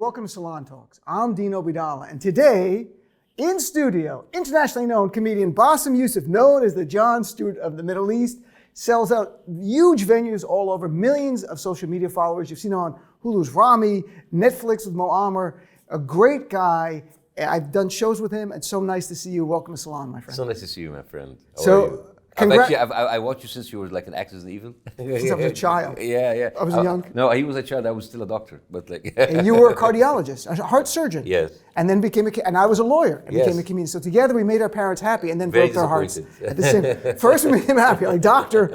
welcome to Salon Talks. I'm Dean Obidala, and today, in studio, internationally known comedian Bassem Youssef, known as the Jon Stewart of the Middle East, sells out huge venues all over, millions of social media followers. You've seen him on Hulu's Rami, Netflix with Mo'ammer, a great guy. I've done shows with him. It's so nice to see you. Welcome to Salon, my friend. So nice to see you, my friend. How So, are you? I watched you since you were like an Actors in Evil. Since I was a child. Yeah. I was young. No, he was a child. I was still a doctor, but like. And you were a cardiologist, a heart surgeon. Yes. And then and I was a lawyer and Yes. became a comedian. So together we made our parents happy and then Very broke their hearts disappointed. at the same. First we made him happy, like doctor,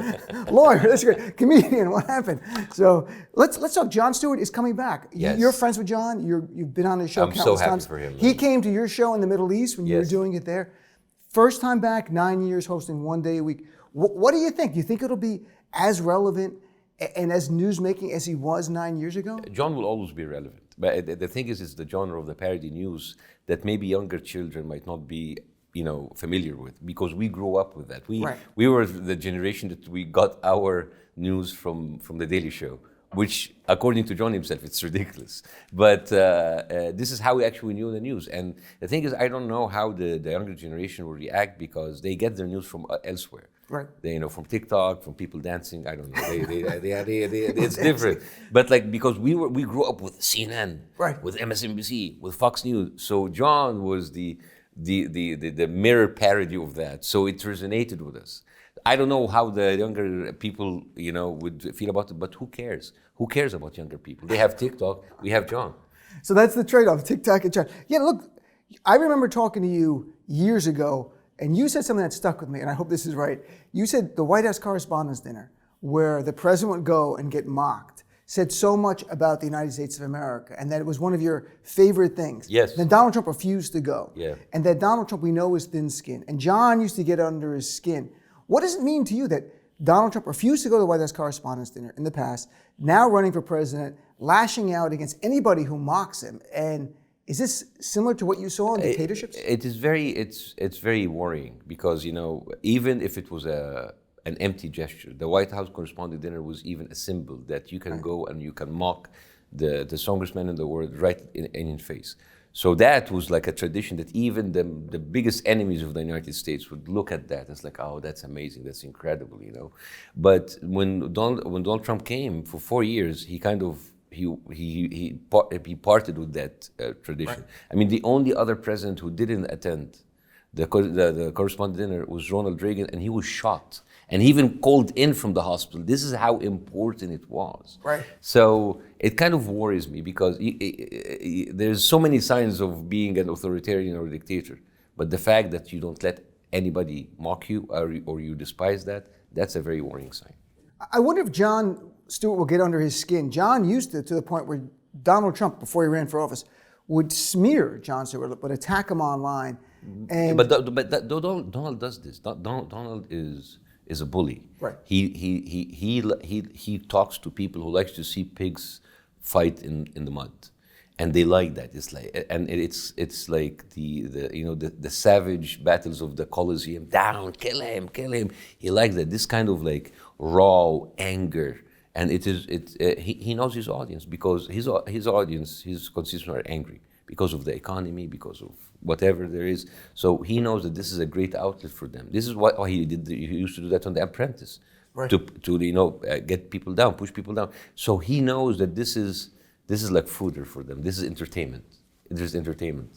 lawyer, that's great, comedian. What happened? So let's talk. Jon Stewart is coming back. Yes. You're friends with Jon. You've been on his show I'm countless so happy times. for him. He came to your show in the Middle East when you were Yes. doing it there. First time back, 9 years hosting 1 day a week. What do you think? Do you think it'll be as relevant and as newsmaking as he was 9 years ago? John will always be relevant. But the thing is, it's the genre of the parody news that maybe younger children might not be, familiar with, because we grew up with that. We were the generation that we got our news from the Daily Show, which, according to John himself, it's ridiculous. But this is how we actually knew the news. And the thing is, I don't know how the younger generation will react, because they get their news from elsewhere. Right. They, from TikTok, from people dancing. I don't know. It's different. But because we grew up with CNN, right, with MSNBC, with Fox News. So John was the mirror parody of that. So it resonated with us. I don't know how the younger people, would feel about it, but who cares? Who cares about younger people? They have TikTok, we have John. So that's the trade-off, TikTok and John. Yeah, look, I remember talking to you years ago, and you said something that stuck with me, and I hope this is right. You said the White House Correspondence Dinner, where the president would go and get mocked, said so much about the United States of America, and that it was one of your favorite things. Yes. Then Donald Trump refused to go. Yeah. And that Donald Trump, we know, is thin-skinned. And John used to get under his skin. What does it mean to you that Donald Trump refused to go to the White House Correspondence Dinner in the past, now running for president, lashing out against anybody who mocks him? And is this similar to what you saw in dictatorships? It is it's very worrying, because even if it was an empty gesture, the White House Correspondent Dinner was even a symbol that you can go and you can mock the strongest man in the world right in his face. So that was like a tradition that even the biggest enemies of the United States would look at that as like, oh, that's amazing, that's incredible, But when Donald Trump came for 4 years, he kind of he parted with that tradition. Right. I mean, the only other president who didn't attend the correspondent dinner was Ronald Reagan, and he was shot. And he even called in from the hospital. This is how important it was. Right. So it kind of worries me, because there's so many signs of being an authoritarian or a dictator. But the fact that you don't let anybody mock you or you despise that's a very worrying sign. I wonder if Jon Stewart will get under his skin. John used to the point where Donald Trump, before he ran for office, would smear Jon Stewart, would attack him online. And but Donald does this. Donald is a bully. Right. He talks to people who likes to see pigs fight in the mud, and they like that. It's like, and it's like the savage battles of the Colosseum. Down, kill him. He likes that. This kind of like raw anger, and he knows his audience, because his audience, his constituents are angry because of the economy, because of whatever there is. So he knows that this is a great outlet for them. This is what he did. He used to do that on The Apprentice, right, to get people down, push people down. So he knows that this is like fodder for them. This is entertainment. It is entertainment.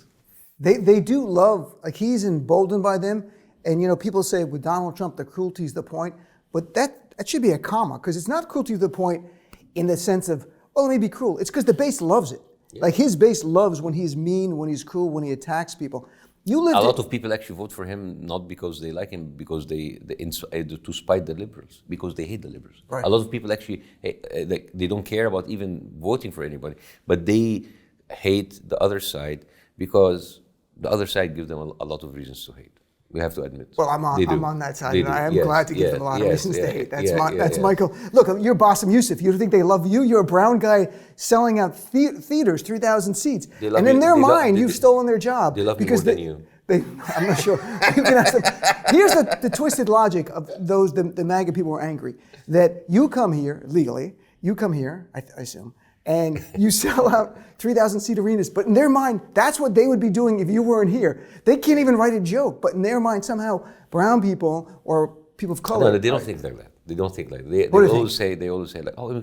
They do love, like, he's emboldened by them. And people say with Donald Trump, the cruelty is the point, but that should be a comma, because it's not cruelty to the point in the sense of, let me be cruel. It's because the base loves it. Yeah. Like, his base loves when he's mean, when he's cruel, when he attacks people. A lot of people actually vote for him not because they like him, because they to spite the liberals, because they hate the liberals. Right. A lot of people actually they don't care about even voting for anybody, but they hate the other side because the other side gives them a lot of reasons to hate. We have to admit. Well, I'm on that side, and I am glad to give them a lot of reasons to hate. That's Michael. Look, you're Bassem Youssef. You think they love you? You're a brown guy selling out theaters, 3,00000 seats, and in their mind, you've stolen their job. They love me more than you. I'm not sure. You can ask them. Here's the twisted logic of the MAGA people who are angry that you come here legally. You come here, I assume, and you sell out 3,000-seat arenas. But in their mind, that's what they would be doing if you weren't here. They can't even write a joke, but in their mind, somehow brown people or people of color. No, they don't think like that. They don't think like that. They always say like, oh,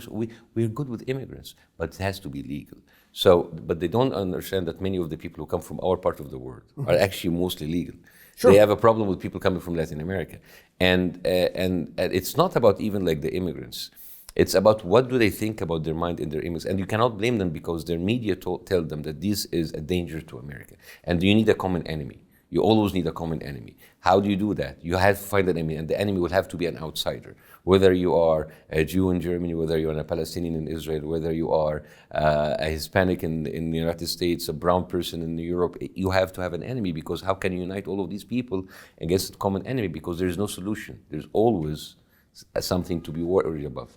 we're good with immigrants, but it has to be legal. So, but they don't understand that many of the people who come from our part of the world are actually mostly legal. Sure. They have a problem with people coming from Latin America, and it's not about even like the immigrants. It's about what do they think about their mind and their image, and you cannot blame them because their media tell them that this is a danger to America, and you need a common enemy. You always need a common enemy. How do you do that? You have to find an enemy, and the enemy will have to be an outsider. Whether you are a Jew in Germany, whether you're a Palestinian in Israel, whether you are a Hispanic in the United States, a brown person in Europe, you have to have an enemy, because how can you unite all of these people against a common enemy? Because there is no solution. There's always something to be worried about.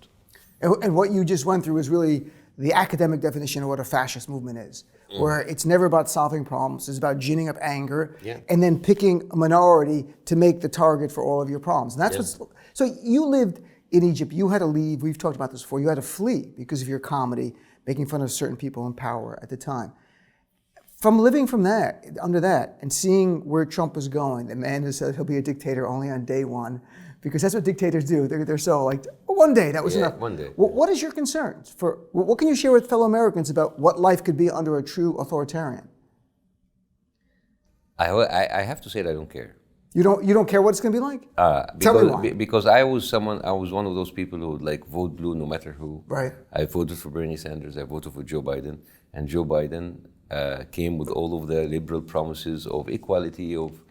And what you just went through is really the academic definition of what a fascist movement is, where it's never about solving problems. It's about ginning up anger and then picking a minority to make the target for all of your problems. And that's what's, so you lived in Egypt. You had to leave. We've talked about this before. You had to flee because of your comedy, making fun of certain people in power at the time. From living from that, under that, and seeing where Trump is going, the man who said he'll be a dictator only on day one, because that's what dictators do. They're so like, one day, that was enough. One day. What is your concerns for? What can you share with fellow Americans about what life could be under a true authoritarian? I have to say that I don't care. You don't care what it's going to be like? Tell me why. Because I was one of those people who would like vote blue no matter who. Right. I voted for Bernie Sanders. I voted for Joe Biden, and Joe Biden came with all of the liberal promises of equality, of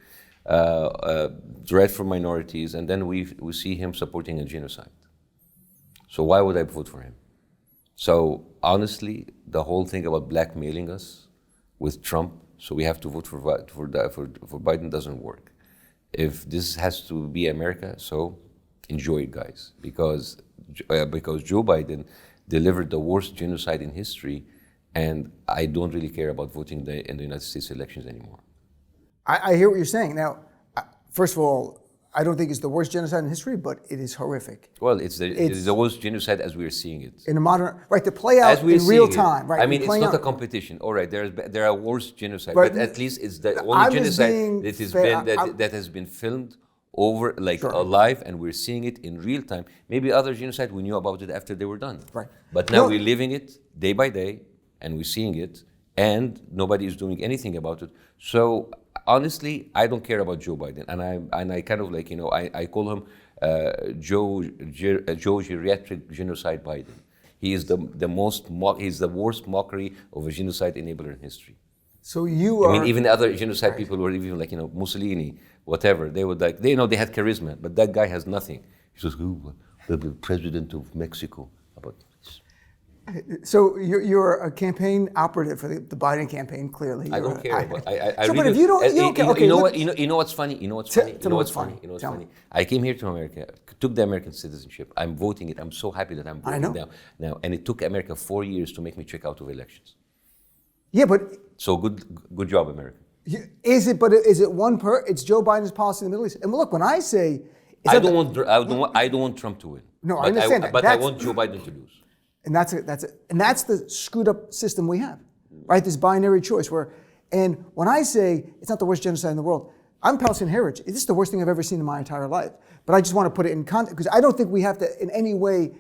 right for minorities, and then we see him supporting a genocide. So why would I vote for him? So honestly, the whole thing about blackmailing us with Trump, so we have to vote for Biden, doesn't work. If this has to be America, so enjoy it, guys, because Joe Biden delivered the worst genocide in history, and I don't really care about voting in the United States elections anymore. I hear what you're saying. Now, first of all, I don't think it's the worst genocide in history, but it is horrific. Well, it's the worst genocide as we're seeing it. In a modern, right, to play out in real time. Right, I mean, it's not a competition. All right, there are worse genocide, but at least it's the only genocide that has been filmed over alive, and we're seeing it in real time. Maybe other genocide, we knew about it after they were done. Right. But now we're living it day by day, and we're seeing it, and nobody is doing anything about it. So honestly, I don't care about Joe Biden, and I kind of like, I call him Joe Geriatric Genocide Biden. He is he's the worst mockery of a genocide enabler in history. So I mean, even other genocide people were even like, Mussolini, whatever. They would like, they had charisma, but that guy has nothing. He says, the president of Mexico. So you're a campaign operative for the Biden campaign, clearly. I don't care. But but if you don't care, okay. You know what's funny? You know what's funny? I came here to America, took the American citizenship. I'm voting it. I'm so happy that I'm voting now. And it took America 4 years to make me check out of elections. Yeah, but so good job, America. Is it? But is it It's Joe Biden's policy in the Middle East. And look, when I say, I don't want Trump to win. No, I understand that. But I want Joe Biden to lose. And that's the screwed up system we have, right? This binary choice and when I say it's not the worst genocide in the world, I'm Palestinian heritage. This is the worst thing I've ever seen in my entire life. But I just want to put it in context, because I don't think we have to in any way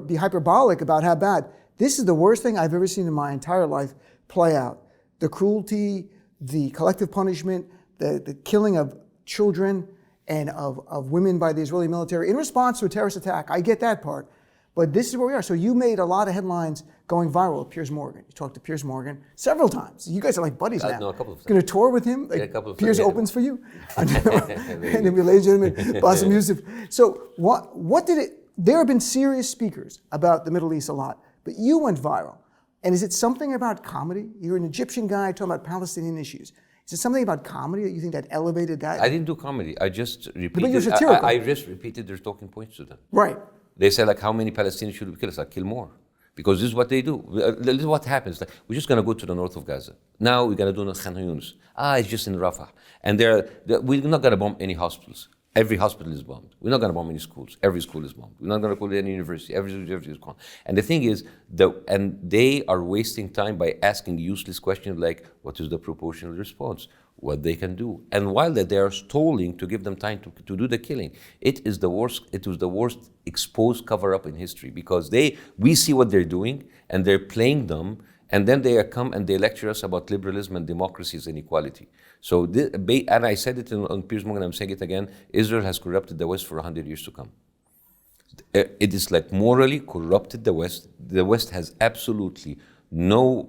be hyperbolic about how bad. This is the worst thing I've ever seen in my entire life play out. The cruelty, the collective punishment, the killing of children and of women by the Israeli military in response to a terrorist attack. I get that part. But this is where we are. So you made a lot of headlines going viral with Piers Morgan. You talked to Piers Morgan several times. You guys are like buddies now. No, a couple of times. Going to tour with him? Like, a couple of Piers times. opens for you? And then we, ladies and gentlemen, Bassem Youssef. So what did it, there have been serious speakers about the Middle East a lot, but you went viral. And is it something about comedy? You're an Egyptian guy talking about Palestinian issues. Is it something about comedy that you think that elevated that? I didn't do comedy. I just repeated. But you're satirical. I just repeated their talking points to them. Right. They say, like, how many Palestinians should we kill? It's like, kill more. Because this is what they do. This is what happens. Like, we're just going to go to the north of Gaza. Now we're going to do Khan Yunis. It's just in Rafah. And we're not going to bomb any hospitals. Every hospital is bombed. We're not going to bomb any schools. Every school is bombed. We're not going to call it any university. Every university is gone. And the thing is, they are wasting time by asking useless questions like, what is the proportional response? What they can do? And while they are stalling to give them time to do the killing, it is the worst. It was the worst exposed cover-up in history, because we see what they're doing and they're playing them. And then they come and they lecture us about liberalism and democracies and equality. So, and I said it on Piers Morgan, I'm saying it again, Israel has corrupted the West for 100 years to come. It is like morally corrupted the West. The West has absolutely no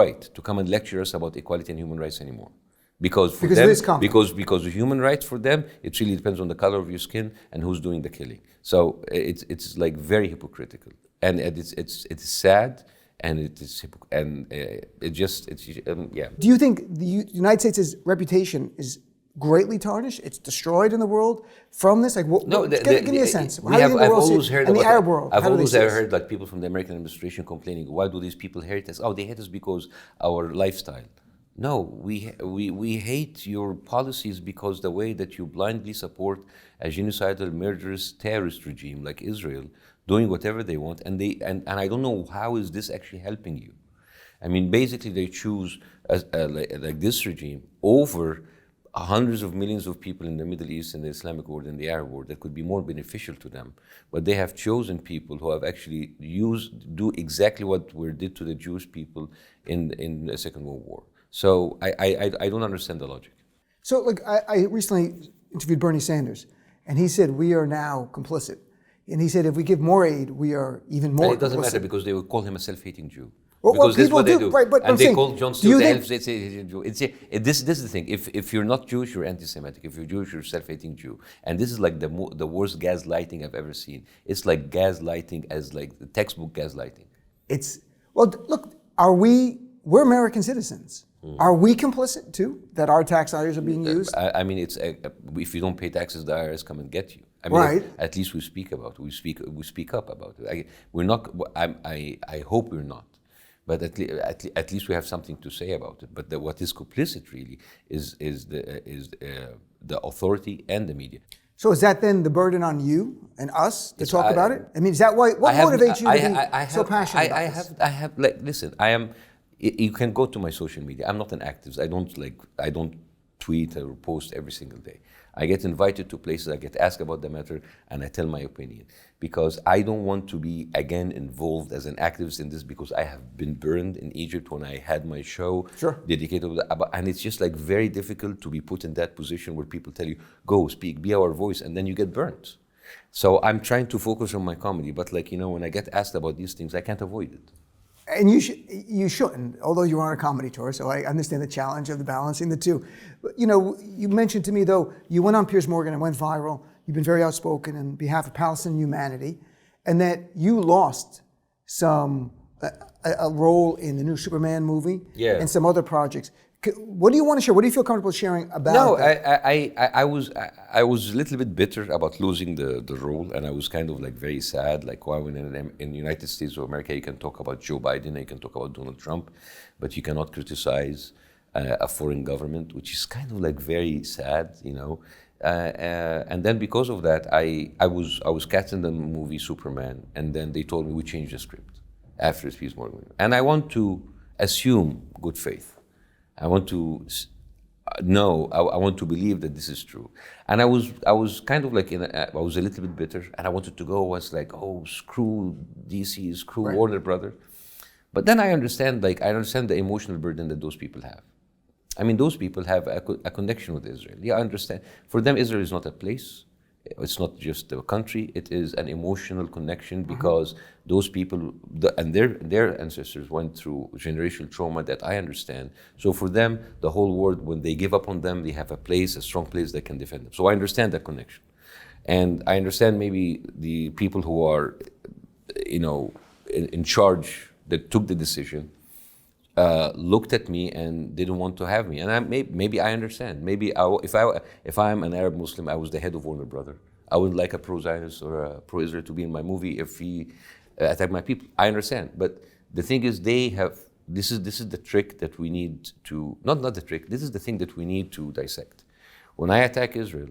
right to come and lecture us about equality and human rights anymore. Because of human rights for them, it really depends on the color of your skin and who's doing the killing. So it's like very hypocritical. And it's sad. And it is, yeah. Do you think the United States' reputation is greatly tarnished? It's destroyed in the world from this? Like, give me a sense. How do you think the world sees it? And the Arab world? I've always heard like people from the American administration complaining, why do these people hate us? Oh, they hate us because our lifestyle. No, we hate your policies because the way that you blindly support a genocidal, murderous terrorist regime like Israel, doing whatever they want, and I don't know how is this actually helping you. I mean, basically they choose like this regime over hundreds of millions of people in the Middle East and the Islamic world and the Arab world that could be more beneficial to them. But they have chosen people who have actually do exactly what did to the Jewish people in the Second World War. So I don't understand the logic. So like I recently interviewed Bernie Sanders, and he said we are now complicit. And he said if we give more aid, we are even more complicit. It doesn't matter, because they will call him a self-hating Jew. Because this is what they do. Right, but and they call Jon Stewart a Jew. This is the thing. If you're not Jewish, you're anti-Semitic. If you're Jewish, you're a self-hating Jew. And this is like the worst gaslighting I've ever seen. It's like gaslighting as like the textbook gaslighting. Look, we're American citizens. Are we complicit too, that our tax dollars are being used? I mean, if you don't pay taxes, the IRS come and get you. I mean, at least we speak about it. We speak up about it. We're not. I hope we're not. But at least we have something to say about it. But what is complicit really is the authority and the media. So is that then the burden on you and us to talk about it? I mean, is that what motivates you to be so passionate about this? Listen, I am. You can go to my social media. I'm not an activist. I don't tweet or post every single day. I get invited to places, I get asked about the matter, and I tell my opinion. Because I don't want to be, again, involved as an activist in this, because I have been burned in Egypt when I had my show dedicated to that. And it's just like very difficult to be put in that position where people tell you, go, speak, be our voice, and then you get burnt. So I'm trying to focus on my comedy, but when I get asked about these things, I can't avoid it. And you shouldn't, although you're on a comedy tour, so I understand the challenge of the balancing the two. But, you mentioned to me, though, you went on Piers Morgan and went viral. You've been very outspoken on behalf of Palestinian humanity, and that you lost a role in the new Superman movie and some other projects. What do you want to share? What do you feel comfortable sharing about that? I was a little bit bitter about losing the role, and I was kind of like very sad. Like, why when in the United States of America you can talk about Joe Biden, you can talk about Donald Trump, but you cannot criticize a foreign government, which is kind of like very sad, And then because of that, I was cast in the movie Superman, and then they told me we changed the script after Piers Morgan, and I want to assume good faith. I want to I want to believe that this is true. And I was kind of like I was a little bit bitter, and I wanted to go. I was like, oh, screw DC, screw Warner Brothers. But then I understand the emotional burden that those people have. I mean, those people have a connection with Israel. Yeah, I understand. For them, Israel is not a place. It's not just a country. It is an emotional connection, because those people and their ancestors went through generational trauma that I understand. So for them, the whole world, when they give up on them, they have a strong place that can defend them. So I understand that connection, and I understand maybe the people who are, in charge that took the decision. Looked at me and didn't want to have me, and maybe I understand. Maybe if I'm an Arab Muslim, I was the head of Warner Brothers. I wouldn't like a pro-Zionist or a pro-Israel to be in my movie if he attacked my people. I understand, but the thing is, they have. This is the trick that we need to not the trick. This is the thing that we need to dissect. When I attack Israel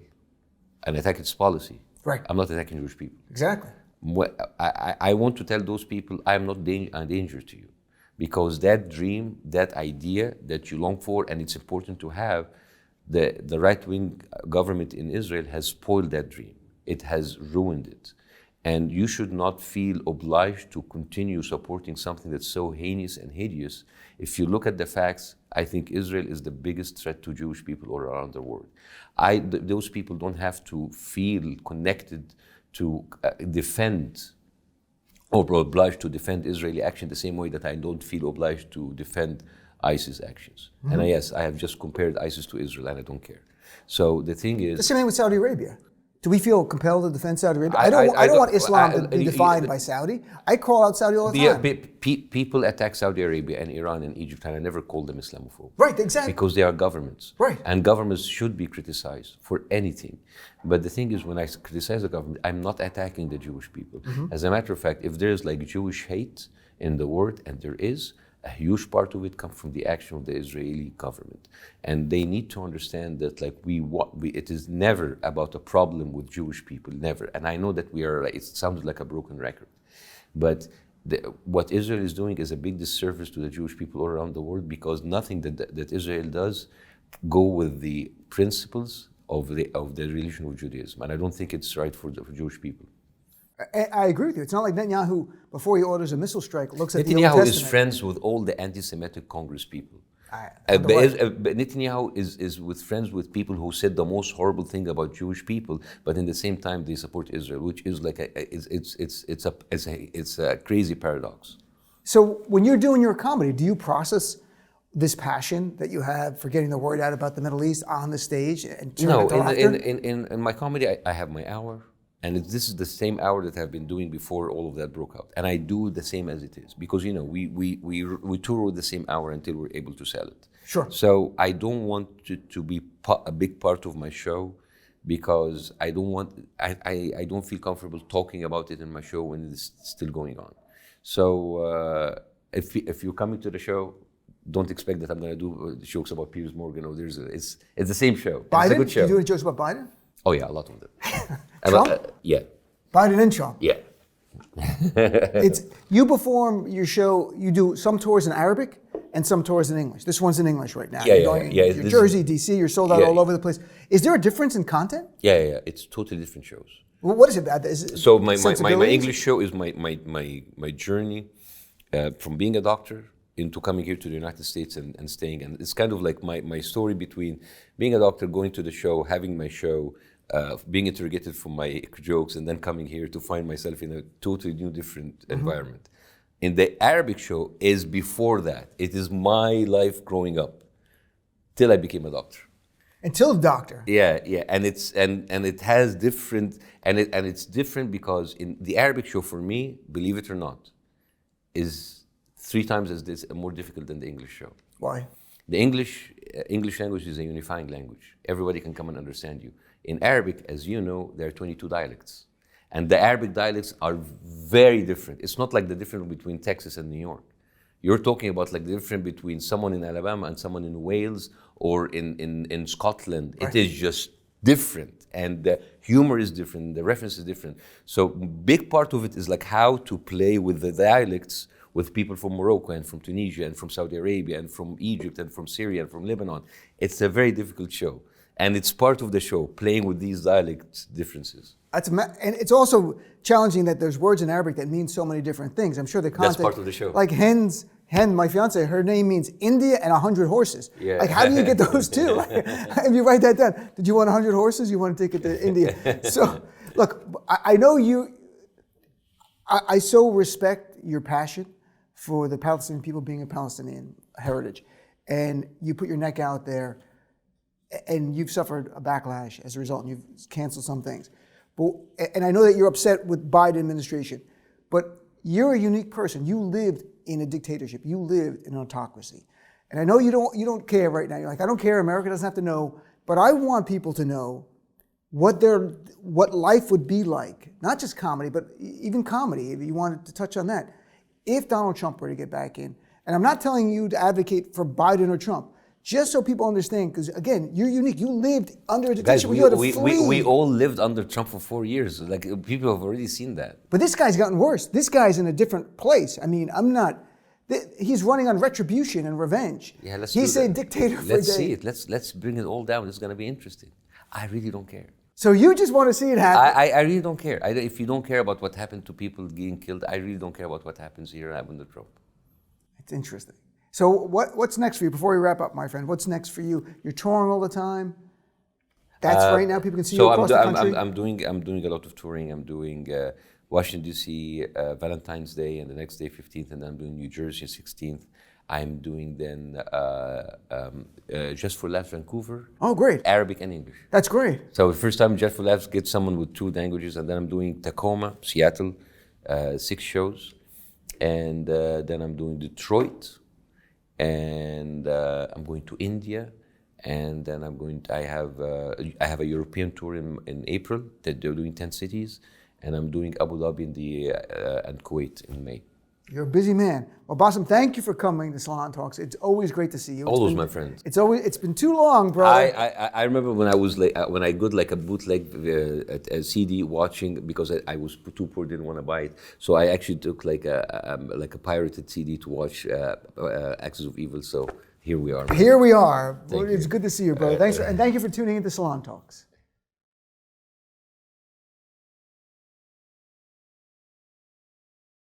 and attack its policy, Right. I'm not attacking Jewish people. Exactly. I want to tell those people I am not a danger to you, because that dream, that idea that you long for, and it's important to have, the right-wing government in Israel has spoiled that dream. It has ruined it. And you should not feel obliged to continue supporting something that's so heinous and hideous. If you look at the facts, I think Israel is the biggest threat to Jewish people all around the world. Those people don't have to feel connected to defend or obliged to defend Israeli action the same way that I don't feel obliged to defend ISIS actions. Mm-hmm. And yes, I have just compared ISIS to Israel, and I don't care. So the thing is... The same thing with Saudi Arabia. Do we feel compelled to defend Saudi Arabia? I don't want Islam to be defined by Saudi. I call out Saudi all the time. People attack Saudi Arabia and Iran and Egypt, and I never call them Islamophobe. Right, exactly. Because they are governments. Right. And governments should be criticized for anything. But the thing is, when I criticize the government, I'm not attacking the Jewish people. Mm-hmm. As a matter of fact, if there's like Jewish hate in the world, and there is, a huge part of it comes from the action of the Israeli government. And they need to understand that it is never about a problem with Jewish people, never. And I know that it sounds like a broken record. But what Israel is doing is a big disservice to the Jewish people all around the world, because nothing that Israel does go with the principles of the religion of Judaism. And I don't think it's right for Jewish people. I agree with you. It's not like Netanyahu, before he orders a missile strike, looks at the Old Netanyahu Testament. is friends with all the anti-Semitic Congress people. But Netanyahu is friends with people who said the most horrible thing about Jewish people, but in the same time they support Israel, which is like it's a crazy paradox. So when you're doing your comedy, do you process this passion that you have for getting the word out about the Middle East on the stage and turn it to laughter? In my comedy, I have my hour. And this is the same hour that I've been doing before all of that broke out. And I do the same as it is. Because, we tour with the same hour until we're able to sell it. Sure. So I don't want to be a big part of my show, because I don't feel comfortable talking about it in my show when it's still going on. So if you're coming to the show, don't expect that I'm going to do jokes about Piers Morgan or it's the same show. Biden? It's a good show. You doing jokes about Biden? Oh yeah, a lot of them. Trump? Yeah. Biden and Trump. Yeah. You perform your show. You do some tours in Arabic and some tours in English. This one's in English right now. You're Jersey, DC. You're sold out all over the place. Is there a difference in content? Yeah. It's totally different shows. Well, what is it? So my English show is my journey from being a doctor into coming here to the United States and staying. And it's kind of like my story between being a doctor, going to the show, having my show, being interrogated for my jokes, and then coming here to find myself in a totally new, different environment. In the Arabic show is before that. It is my life growing up till I became a doctor. Until doctor. Yeah, and it has different, and it's different because in the Arabic show, for me, believe it or not, is 3 times more difficult than the English show. Why? The English language is a unifying language. Everybody can come and understand you. In Arabic, as you know, there are 22 dialects. And the Arabic dialects are very different. It's not like the difference between Texas and New York. You're talking about like the difference between someone in Alabama and someone in Wales or in Scotland. Right. It is just different. And the humor is different, the reference is different. So big part of it is like how to play with the dialects with people from Morocco and from Tunisia and from Saudi Arabia and from Egypt and from Syria and from Lebanon. It's a very difficult show. And it's part of the show, playing with these dialect differences. And it's also challenging that there's words in Arabic that mean so many different things. I'm sure the context... That's part of the show. Like hen, my fiance, her name means India and 100 horses. Yeah. Like, how do you get those two? If you write that down, did you want 100 horses? You want to take it to India? So, look, I know you... I so respect your passion for the Palestinian people being a Palestinian heritage. And you put your neck out there, and you've suffered a backlash as a result, and you've canceled some things. And I know that you're upset with Biden administration, but you're a unique person. You lived in a dictatorship. You lived in an autocracy. And I know you don't care right now. You're like, I don't care, America doesn't have to know, but I want people to know what life would be like, not just comedy, but even comedy, if you wanted to touch on that, if Donald Trump were to get back in. And I'm not telling you to advocate for Biden or Trump. just so people understand, because again, you're unique. You lived under a Guys, dictatorship where you had to flee. we all lived under Trump for 4 years. Like people have already seen that. But this guy's gotten worse. This guy's in a different place. I mean, he's running on retribution and revenge. Yeah, let's He's do that. a dictator for a day. Let's see it. Let's bring it all down. It's going to be interesting. I really don't care. So you just want to see it happen. I really don't care. If you don't care about what happened to people getting killed, I really don't care about what happens here under Trump. It's interesting. So what's next for you? Before we wrap up, my friend, what's next for you? You're touring all the time. That's right now. People can see you across the country. I'm doing a lot of touring. I'm doing Washington D.C. Valentine's Day, and the next day 15th, and then I'm doing New Jersey 16th. I'm doing then Just for Laughs Vancouver. Oh, great. Arabic and English. That's great. So the first time Just for Laughs gets someone with 2 languages, and then I'm doing Tacoma, Seattle, 6 shows, and then I'm doing Detroit, and I'm going to India, and then I have a European tour in April that they're doing 10 cities, and I'm doing Abu Dhabi and Kuwait in May. You're a busy man. Well, Bassem, thank you for coming to Salon Talks. It's always great to see you. Always, my friend. It's been too long, bro. I remember when I got like a bootleg a CD watching, because I was too poor, didn't want to buy it. So I actually took like a pirated CD to watch Axis of Evil. So here we are. Here we are. Thank It's you. good to see you, bro. Thanks and thank you for tuning into Salon Talks.